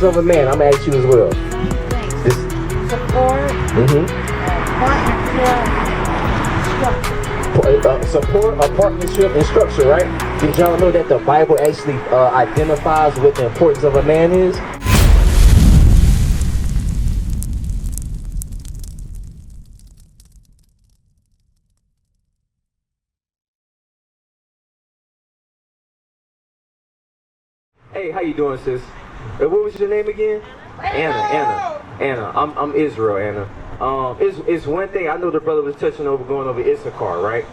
importance of a man. I'm going to ask you as well. This, Support, support, a partnership, and structure, right? Did y'all know that the Bible actually identifies what the importance of a man is? Hey, how you doing, sis? What was your name again? Anna. I'm Israel, Anna. It's one thing, I know the brother was touching over, going over Issachar, right?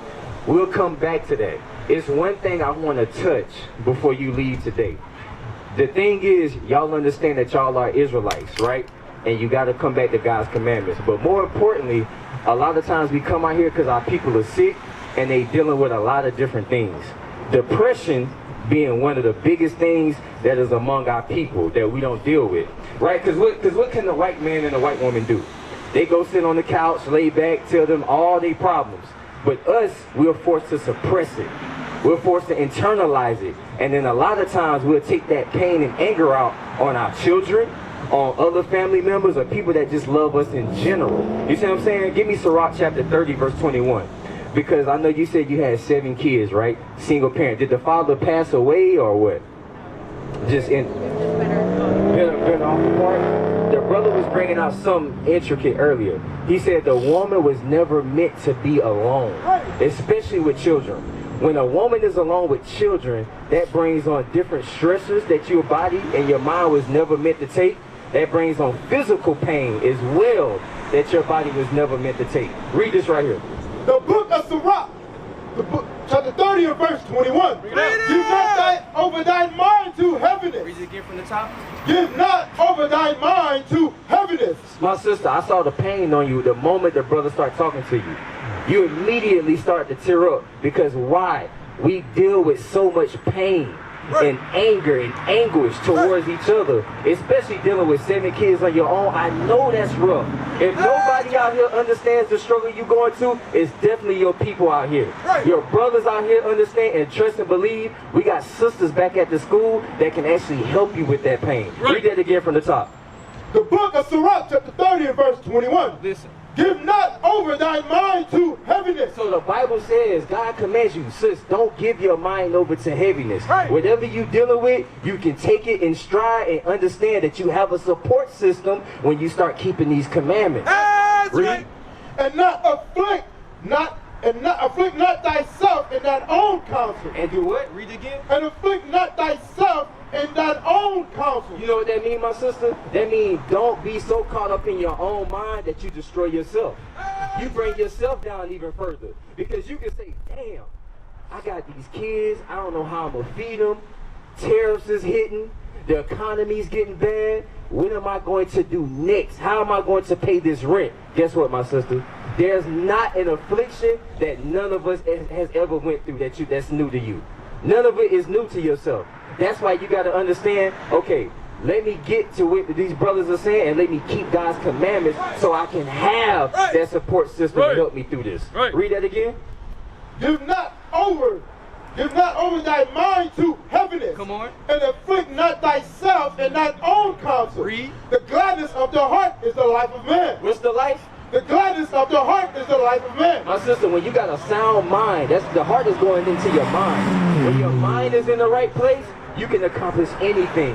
We'll come back to that. It's one thing I want to touch before you leave today. The thing is, y'all understand that y'all are Israelites, right? And you got to come back to God's commandments. But more importantly, a lot of times we come out here because our people are sick and they dealing with a lot of different things. Depression being one of the biggest things that is among our people that we don't deal with, right? Because what can the white man and the white woman do? They go sit on the couch, lay back, tell them all their problems. But us, we're forced to suppress it. We're forced to internalize it. And then a lot of times we'll take that pain and anger out on our children, on other family members, or people that just love us in general. You see what I'm saying? Give me Sirach chapter 30, verse 21. Because I know you said you had 7 kids, right? Single parent. Did the father pass away or what? Just in... Been off the part? The brother was bringing out something intricate earlier. He said the woman was never meant to be alone, especially with children. When a woman is alone with children, that brings on different stressors that your body and your mind was never meant to take. That brings on physical pain as well that your body was never meant to take. Read this right here. The book of Sirach, the book, chapter 30 and verse 21. Give not over thy mind to heaviness. Read it again from the top. Give not over thy mind to heaviness. My sister, I saw the pain on you the moment the brother started talking to you. You immediately start to tear up because why? We deal with so much pain and anger and anguish towards each other, especially dealing with 7 kids on your own. I know that's rough. If nobody out here understands the struggle you're going through, it's definitely your people out here. Your brothers out here understand and trust and believe. We got sisters back at the school that can actually help you with that pain. Read that again from the top. The book of Sirach, chapter 30 and verse 21. Listen. Give not over thy mind to heaviness. So the Bible says, God commands you, sis, don't give your mind over to heaviness. Whatever you're dealing with, you can take it in stride and understand that you have a support system when you start keeping these commandments. That's right. And not afflict not thyself in thine own counsel. And do what? Read it again. And afflict not thyself in thine own counsel. You know what that means, my sister? That means don't be so caught up in your own mind that you destroy yourself. You bring yourself down even further. Because you can say, damn, I got these kids. I don't know how I'm going to feed them. Tariffs is hitting. The economy's getting bad. What am I going to do next? How am I going to pay this rent? Guess what, my sister? There's not an affliction that none of us has ever went through that's new to you. None of it is new to yourself. That's why you got to understand, okay, let me get to what these brothers are saying and let me keep God's commandments so I can have that support system to help me through this. Read that again. Give not over thy mind to heaviness. Come on. And afflict not thyself in thine own counsel. Read. The gladness of the heart is the life of man. What's the life? The gladness of the heart is the life of man. My sister, when you got a sound mind, that's the heart is going into your mind. When your mind is in the right place, you can accomplish anything.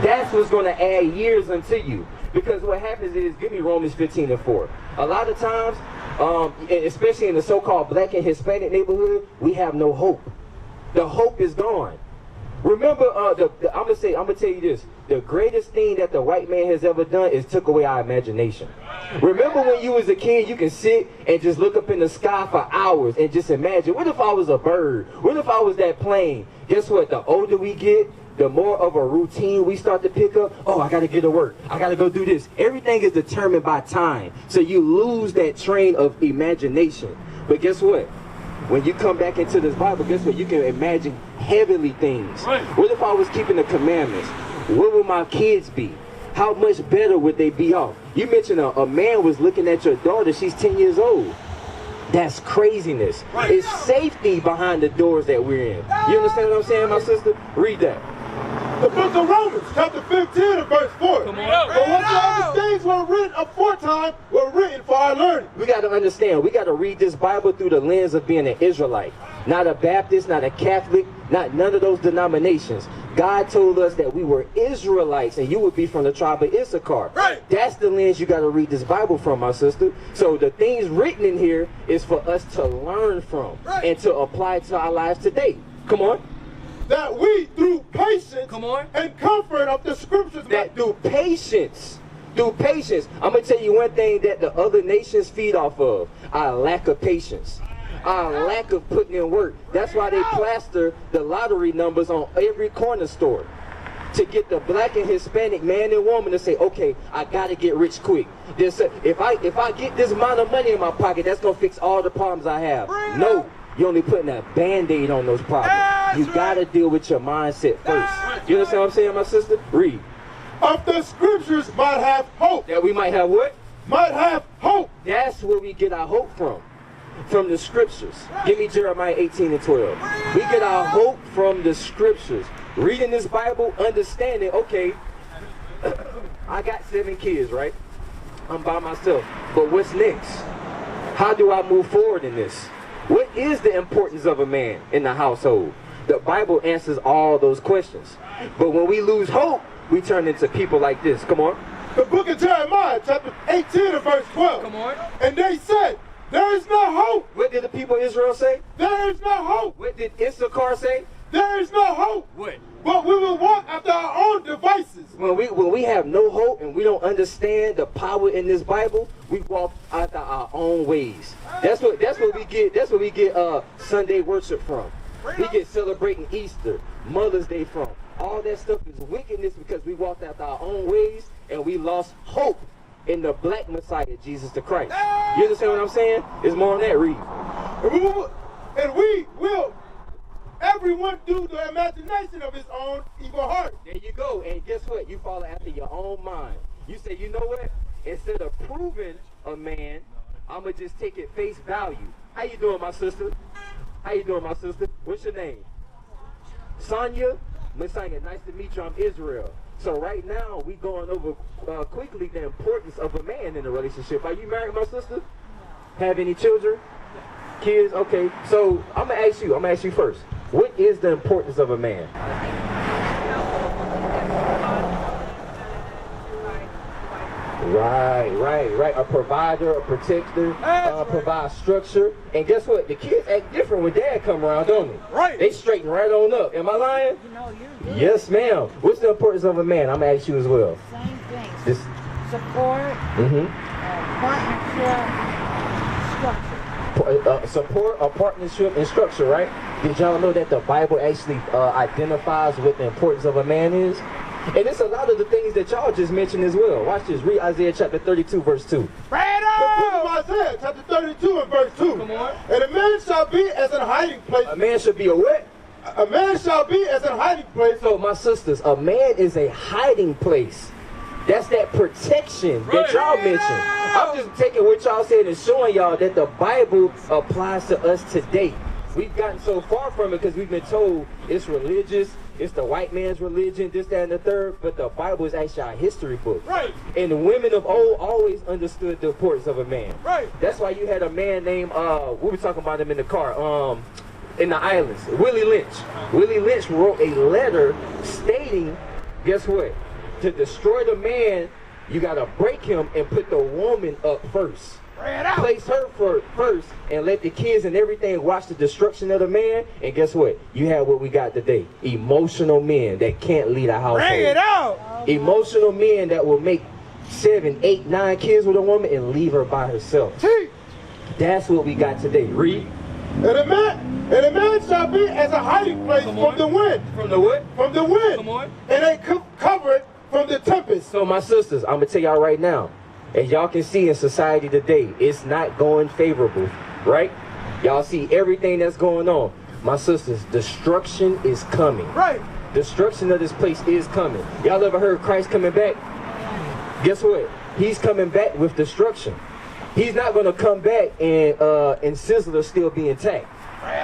That's what's going to add years unto you. Because what happens is, give me Romans 15 and 4. A lot of times, especially in the so-called black and Hispanic neighborhood, we have no hope. The hope is gone. Remember, I'm gonna tell you this. The greatest thing that the white man has ever done is took away our imagination. Remember when you was a kid, you can sit and just look up in the sky for hours and just imagine, what if I was a bird? What if I was that plane? Guess what? The older we get, the more of a routine we start to pick up. Oh, I got to get to work. I got to go do this. Everything is determined by time. So you lose that train of imagination. But guess what? When you come back into this Bible, guess what? You can imagine heavenly things. What if I was keeping the commandments? What would my kids be? How much better would they be off? You mentioned a man was looking at your daughter. She's 10 years old. That's craziness. It's safety behind the doors that we're in. You understand what I'm saying, my sister? Read that. The book of Romans, chapter 15 and verse 4. Come on. For whatsoever things were written aforetime were written for our learning. We got to understand, we got to read this Bible through the lens of being an Israelite. Not a Baptist, not a Catholic, not none of those denominations. God told us that we were Israelites and you would be from the tribe of Issachar. Right. That's the lens you got to read this Bible from, my sister. So the things written in here is for us to learn from and to apply to our lives today. Come on. That we, through patience Come on. and comfort of the scriptures, That through patience, I'm going to tell you one thing that the other nations feed off of: our lack of patience, our lack of putting in work. That's why they plaster the lottery numbers on every corner store, to get the black and Hispanic man and woman to say, okay, I got to get rich quick. If I get this amount of money in my pocket, that's going to fix all the problems I have. No. You're only putting a Band-Aid on those problems. You gotta deal with your mindset first. You understand what I'm saying, my sister? Read. Of the scriptures might have hope. That we might have what? Might have hope. That's where we get our hope from the scriptures. Give me Jeremiah 18 and 12. We get our hope from the scriptures. Reading this Bible, understanding, okay, I got 7 kids, right? I'm by myself. But what's next? How do I move forward in this? What is the importance of a man in the household? The Bible answers all those questions. But when we lose hope, we turn into people like this. Come on. The book of Jeremiah, chapter 18 and verse 12. Come on. And they said, there is no hope. What did the people of Israel say? There is no hope. What did Issachar say? There is no hope. What? But we will walk after our own devices. When we have no hope and we don't understand the power in this Bible, we walk after our own ways. That's what we get Sunday worship from. We get celebrating Easter, Mother's Day from. All that stuff is wickedness because we walked after our own ways and we lost hope in the black Messiah, Jesus the Christ. You understand what I'm saying? There's more on that. Read. And we will everyone do the imagination of his own evil heart. There you go. And guess what? You follow after your own mind. You say, you know what? Instead of proving a man, I'm going to just take it face value. How you doing, my sister? How you doing, my sister? What's your name? Sonia? Miss Sonia, nice to meet you. I'm Israel. So right now, we going over quickly the importance of a man in a relationship. Are you married, my sister? Have any children? Kids? Okay. So I'm going to ask you first. What is the importance of a man? Right. A provider, a protector, provide structure. And guess what? The kids act different when dad come around, don't they? Right. They straighten right on up. Am I lying? No, you're good. Yes, ma'am. What's the importance of a man? I'm going to ask you as well. Same thing. This. Support, partnership, structure. Support, a partnership, and structure, right? Did y'all know that the Bible actually identifies what the importance of a man is? And it's a lot of the things that y'all just mentioned as well. Watch this. Read Isaiah chapter 32, verse 2. The book of Isaiah, chapter 32 and verse 2. Come on. And a man shall be as a hiding place. A man should be a what? A man shall be as a hiding place. So, my sisters, a man is a hiding place. That's that protection that y'all mentioned. I'm just taking what y'all said and showing y'all that the Bible applies to us today. We've gotten so far from it because we've been told it's religious, it's the white man's religion, this, that, and the third, but the Bible is actually our history book. Right. And the women of old always understood the importance of a man. Right. That's why you had a man named, we were talking about him in the car, in the islands, Willie Lynch. Willie Lynch wrote a letter stating, guess what? To destroy the man, you got to break him and put the woman up first. Place her first and let the kids and everything watch the destruction of the man. And guess what? You have what we got today. Emotional men that can't lead a household. Bring it out. Emotional men that will make 7, 8, 9 kids with a woman and leave her by herself. That's what we got today. Read. And a man shall be as a hiding place from the wind. From the what? From the wind. Come on. And they cover it from the tempest. So my sisters, I'm going to tell y'all right now, as y'all can see in society today, it's not going favorable, right? Y'all see everything that's going on. My sisters, destruction is coming. Right. Destruction of this place is coming. Y'all ever heard Christ coming back? Guess what? He's coming back with destruction. He's not going to come back and Sizzler still be intact.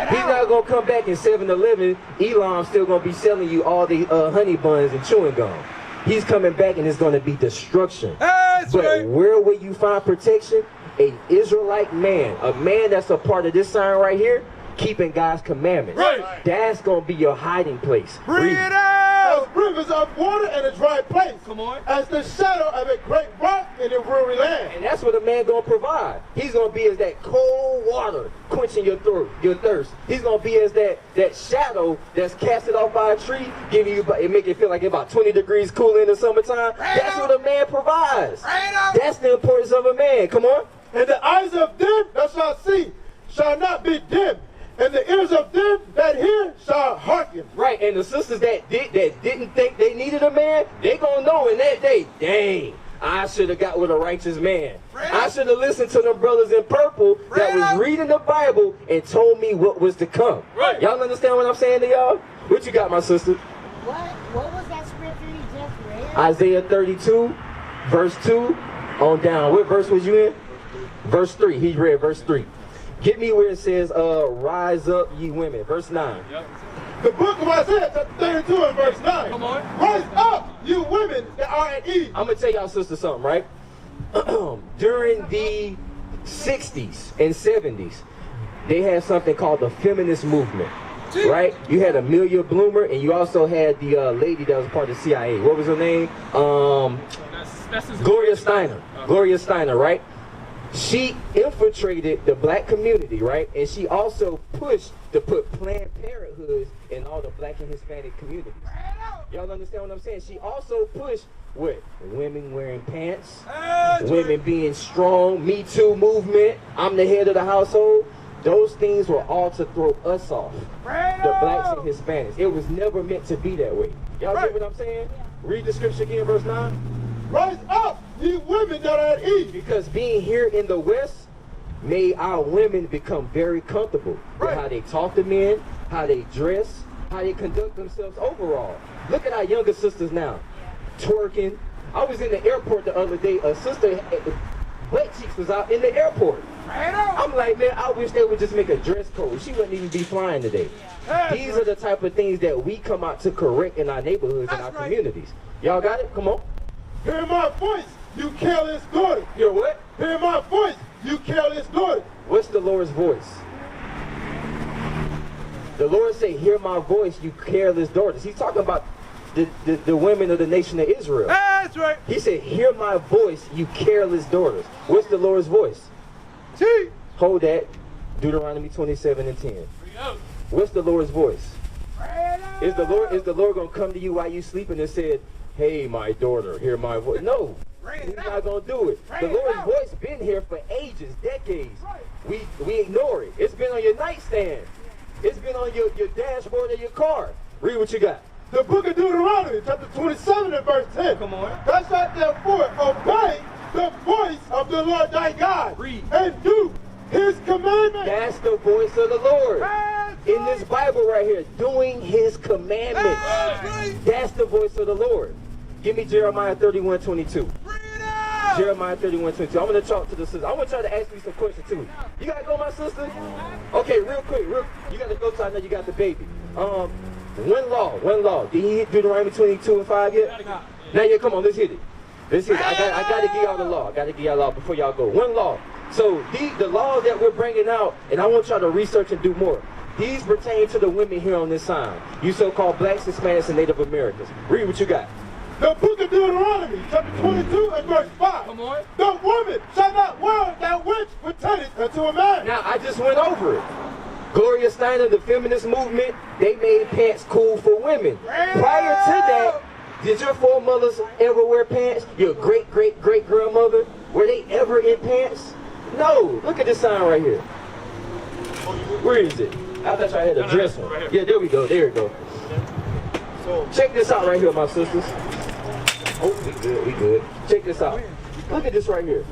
He's not going to come back in 7-Eleven. Elam's still going to be selling you all the honey buns and chewing gum. He's coming back and it's going to be destruction. But where will you find protection? An Israelite man, a man that's a part of this sign right here, keeping God's commandments. Right. That's going to be your hiding place. Breathe it out! As rivers of water in a dry place. Come on. As the shadow of a great rock in a weary land. And that's what a man going to provide. He's going to be as that cold water quenching your thirst. He's going to be as that shadow that's casted off by a tree, giving you, it make it feel like it's about 20 degrees cooler in the summertime. That's what a man provides. That's the importance of a man. Come on. And the eyes of them that shall see shall not be dim. And the ears of them that hear shall hearken. Right, and the sisters that didn't think they needed a man, they gonna know in that day, dang, I should have got with a righteous man. I should have listened to them brothers in purple that was reading the Bible and told me what was to come. Right. Y'all understand what I'm saying to y'all? What you got, my sister? What was that scripture you just read? Isaiah 32, verse 2 on down. What verse was you in? Verse 3. He read verse 3. Get me where it says, rise up, ye women. Verse 9. Yep. The book of Isaiah, chapter 32 and verse 9. Come on. Rise up, you women that are at ease. I'm going to tell y'all sister something, right? During the 60s and 70s, they had something called the feminist movement. Right? You had Amelia Bloomer, and you also had the lady that was part of the CIA. What was her name? Gloria Steiner. Gloria Steiner, right? She infiltrated the black community, right? And she also pushed to put Planned Parenthoods in all the black and Hispanic communities. Y'all understand what I'm saying? She also pushed what? Women wearing pants, women being strong, Me Too movement, I'm the head of the household. Those things were all to throw us off, the blacks and Hispanics. It was never meant to be that way. Y'all get what I'm saying? Read the scripture again, verse 9. Rise up, ye women that are at ease. Because being here in the West made our women become very comfortable with how they talk to men, how they dress, how they conduct themselves overall. Look at our younger sisters now, twerking. I was in the airport the other day. A sister, butt cheeks was out in the airport. I'm like, man, I wish they would just make a dress code. She wouldn't even be flying today. These are the type of things that we come out to correct in our neighborhoods and our communities. Y'all got it? Come on. Hear my voice, you careless daughter. Hear what? Hear my voice, you careless daughter. What's the Lord's voice? The Lord said, hear my voice, you careless daughters. He's talking about the women of the nation of Israel. That's right. He said, hear my voice, you careless daughters. What's the Lord's voice? T. Hold that. Deuteronomy 27 and 10. What's the Lord's voice? Is the Lord going to come to you while you sleeping and said, hey, my daughter, hear my voice? No, he's not going to do it. The Lord's voice been here for ages, decades. We ignore it. It's been on your nightstand. It's been on your dashboard of your car. Read what you got. The book of Deuteronomy, chapter 27 and verse 10. Come on. Thou shalt therefore obey the voice of the Lord thy God. Read. And do his commandments. That's the voice of the Lord. In this Bible right here, doing his commandments. That's the voice of the Lord. Give me Jeremiah 31:22. Jeremiah 31:22. I'm going to talk to the sister. I'm going to try to ask you some questions too. You got to go, my sister? Okay, real quick. You got to go till I know you got the baby. One law. Did he hit Deuteronomy 22 and 5 yet? Now, yeah, come on, let's hit it. I got to give y'all the law. I got to give y'all the law before y'all go. One law. So the laws that we're bringing out, and I want y'all to research and do more. These pertain to the women here on this sign. You so-called blacks, Hispanics, and Native Americans. Read what you got. The book of Deuteronomy, chapter 22 and verse 5. Come on. The woman shall not wear that which pertaineth unto a man. Now, I just went over it. Gloria Steiner, the feminist movement, they made pants cool for women. Prior to that, did your foremothers ever wear pants? Your great-great-great-grandmother? Were they ever in pants? No. Look at this sign right here. Where is it? I thought I had a dress one. Yeah, there we go. There we go. Check this out right here, my sisters. Oh, we good. Check this out. Look at this right here.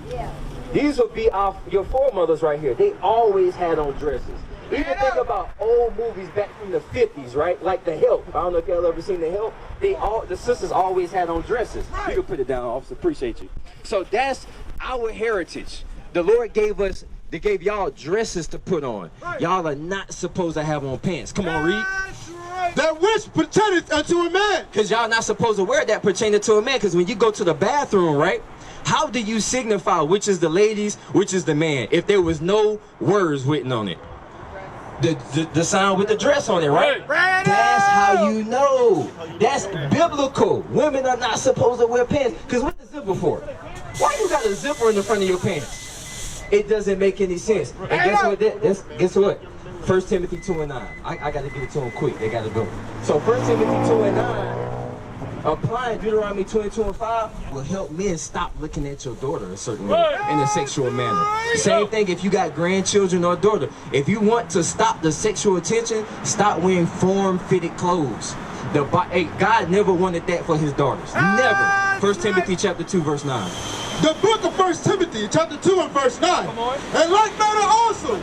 These would be your foremothers right here. They always had on dresses. Even think about old movies back from the 50s, right? Like The Help. I don't know if y'all ever seen The Help. The sisters always had on dresses. You can put it down, officer. Appreciate you. So that's our heritage. The Lord gave us They gave y'all dresses to put on. Y'all are not supposed to have on pants. Come on, read. That which pertaineth unto a man. Because y'all not supposed to wear that pertaining to a man. Because when you go to the bathroom, right? How do you signify which is the ladies, which is the man, if there was no words written on it? The sign with the dress on it, right? That's how you know. That's biblical. Women are not supposed to wear pants. Because what's the zipper for? Why you got a zipper in the front of your pants? It doesn't make any sense. And guess what? 1 Timothy 2:9. I got to get it to them quick. They got to go. So 1 Timothy 2:9, applying Deuteronomy 22:5 will help men stop looking at your daughter a certain way in a sexual manner. Same thing if you got grandchildren or daughter. If you want to stop the sexual attention, stop wearing form-fitted clothes. God never wanted that for his daughters. Never. 1 Timothy chapter 2, verse 9. The book of 1 Timothy chapter 2 and verse 9. And like manner also.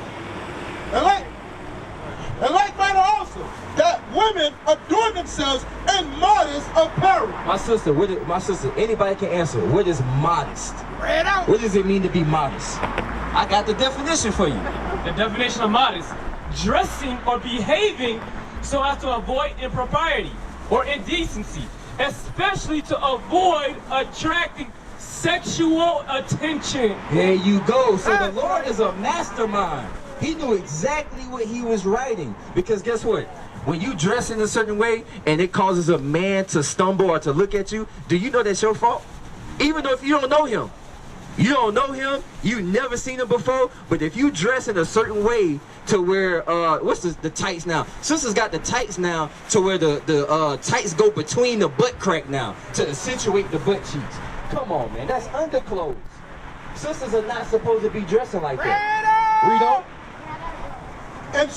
And like manner also, that women adorn themselves in modest apparel. My sister, anybody can answer. What is modest? What does it mean to be modest? I got the definition for you. The definition of modest: dressing or behaving so as to avoid impropriety or indecency, especially to avoid attracting sexual attention. There you go. So the Lord is a mastermind. He knew exactly what he was writing. Because guess what? When you dress in a certain way and it causes a man to stumble or to look at you, do you know that's your fault? Even though if you don't know him. You don't know him, you never seen him before, but if you dress in a certain way to where, what's the tights now? Sisters got the tights now to where the tights go between the butt crack now to accentuate the butt cheeks. Come on, man, that's underclothes. Sisters are not supposed to be dressing like that. Read on. And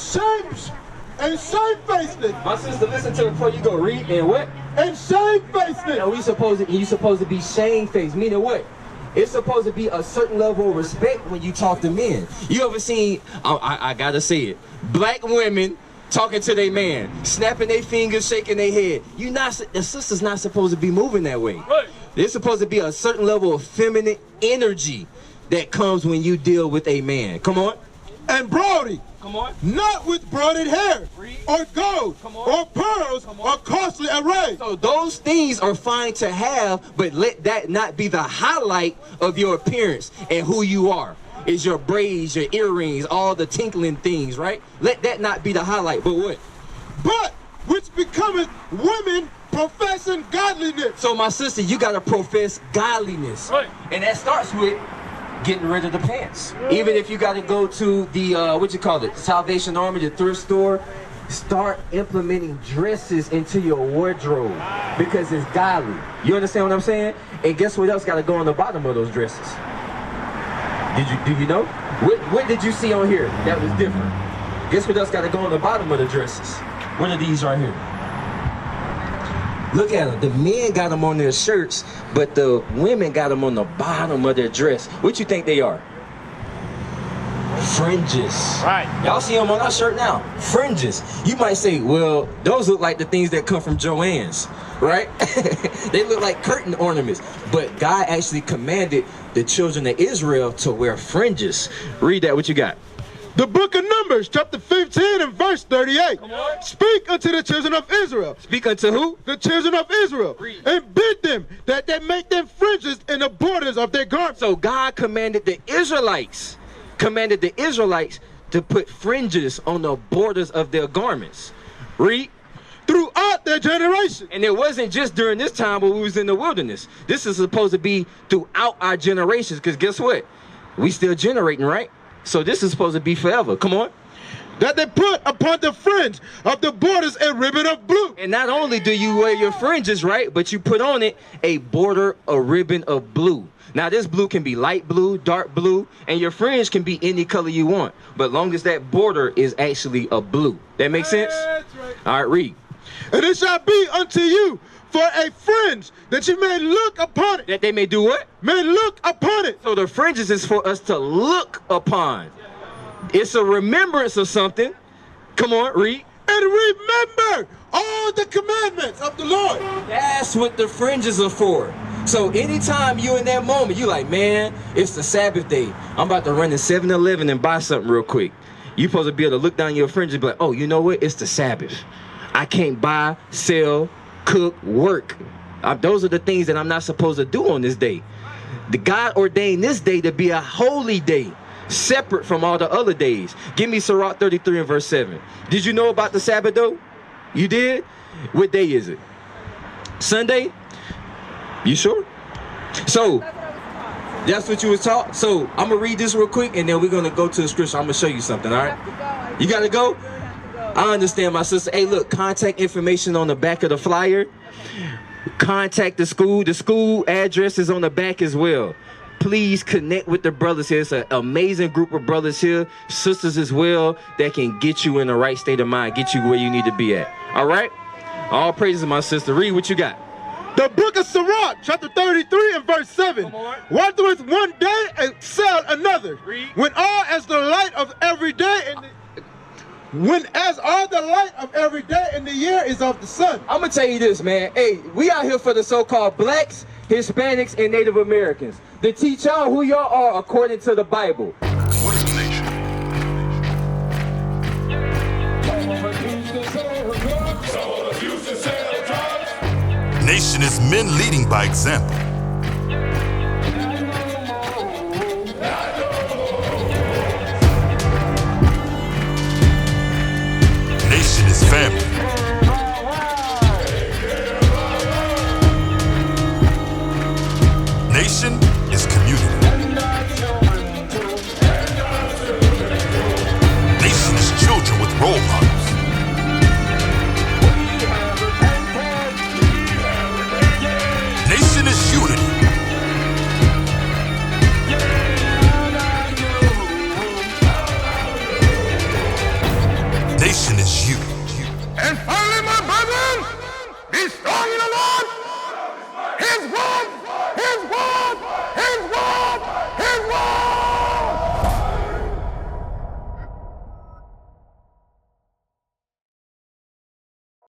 shamefacedness. My sister, listen to it before you go. Read and what? And shamefacedness. Now you supposed to be shamefaced, meaning what? It's supposed to be a certain level of respect when you talk to men. You ever seen, I gotta say it, black women talking to their man, snapping their fingers, shaking their head. The sister's not supposed to be moving that way. There's supposed to be a certain level of feminine energy that comes when you deal with a man. Come on. And broadly. Come on. Not with braided hair, or gold, or pearls, or costly array. So those things are fine to have, but let that not be the highlight of your appearance and who you are. Is your braids, your earrings, all the tinkling things, right? Let that not be the highlight, but what? But which becometh women professing godliness. So my sister, you gotta profess godliness. Right. And that starts with getting rid of the pants. Even if you got to go to the Salvation Army, the thrift store, start implementing dresses into your wardrobe because it's godly. You understand what I'm saying? And guess what else got to go on the bottom of those dresses? Do you know? What did you see on here that was different? Guess what else got to go on the bottom of the dresses? What are these right here? Look at them. The men got them on their shirts, but the women got them on the bottom of their dress. What you think they are? Fringes. Right. Y'all see them on our shirt now. Fringes. You might say, well, those look like the things that come from Joann's, right? They look like curtain ornaments. But God actually commanded the children of Israel to wear fringes. Read that. What you got? The book of Numbers, chapter 15 and verse 38. Speak unto the children of Israel. Speak unto who? The children of Israel. And bid them that they make them fringes in the borders of their garments. So God commanded the Israelites to put fringes on the borders of their garments. Read. Throughout their generation. And it wasn't just during this time when we was in the wilderness. This is supposed to be throughout our generations, because guess what? We still generating, right? So this is supposed to be forever. Come on. That they put upon the fringe of the borders a ribbon of blue. And not only do you wear your fringes, right, but you put on it a ribbon of blue. Now this blue can be light blue, dark blue, and your fringe can be any color you want, but long as that border is actually a blue. That makes sense? That's right. All right, read. And it shall be unto you for a fringe, that you may look upon it. That they may do what? May look upon it. So the fringes is for us to look upon. It's a remembrance of something. Come on, read. and remember all the commandments of the Lord. That's what the fringes are for. So anytime you in that moment, you like, man, it's the Sabbath day. I'm about to run to 7-Eleven and buy something real quick. You supposed to be able to look down your fringes and be like, oh, you know what? It's the Sabbath. I can't buy, sell, cook, work. Those are the things that I'm not supposed to do on this day. The God ordained this day to be a holy day, separate from all the other days. Give me Sirach 33 and verse 7. Did you know about the Sabbath though? You did? What day is it? Sunday? You sure? So, that's what you was taught? So, I'm going to read this real quick and then we're going to go to the scripture. I'm going to show you something, all right? You got to go? I understand, my sister. Hey, look, contact information on the back of the flyer. Contact the school. The school address is on the back as well. Please connect with the brothers here. It's an amazing group of brothers here, sisters as well, that can get you in the right state of mind, get you where you need to be at. All right? All praises, my sister. Read what you got. The book of Sirach, chapter 33 and verse 7. Why doeth one day excel another? Read. When all as the light of every day when as all the light of every day in the year is of the sun. I'm going to tell you this, man. Hey, we out here for the so-called blacks, Hispanics, and Native Americans. To teach y'all who y'all are according to the Bible. What is the nation? Nation is men leading by example. Nation is family. Nation is community. Nation is children with role models.